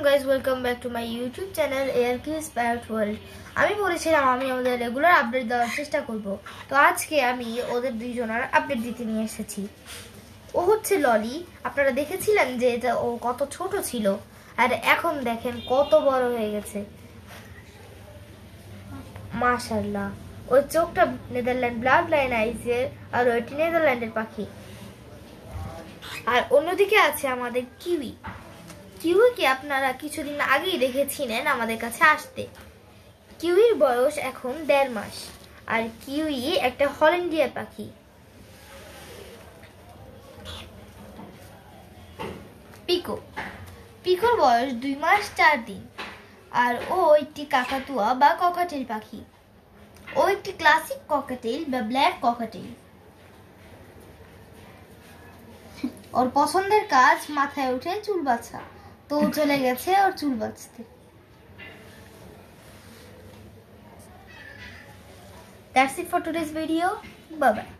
guys, welcome back to my YouTube channel ARK Spirit World. আমি বলেছিলাম আমি ওদের রেগুলার আপডেট দেওয়ার চেষ্টা করব। তো আজকে আমি ওদের দুইজনের আপডেট দিতে নিয়ে এসেছি। ও হচ্ছে ললি। আপনারা দেখেছিলেন যে এটা ও কত ছোট ছিল আর এখন দেখেন কত বড় হয়ে গেছে। মাশাআল্লাহ। ওর চোখটা নেদারল্যান্ড ব্লাড লাইন আইসের আর ওইটি নেদারল্যান্ডের পাখি। আর অন্যদিকে আছে আমাদের কিউই। কিউইকে আপনারা কিছুদিন আগেই দেখেছিলেন আমাদের কাছে আসতে। কিউইর বয়স এখন 1.5 মাস আর কিউই একটা হল্যান্ডিয়া পাখি। পিকো। পিকোর বয়স 2 মাস 4 দিন আর ও একটি কাকাতুয়া বা ককাটেল পাখি। ও একটি ক্লাসিক ককাটেল বা ব্ল্যাক ককাটেল। ওর পছন্দের কাজ মাথায় উঠে চুল বাছা, তো চলে গেছে ওর চুল বাছতে। That's it for today's video. Bye bye.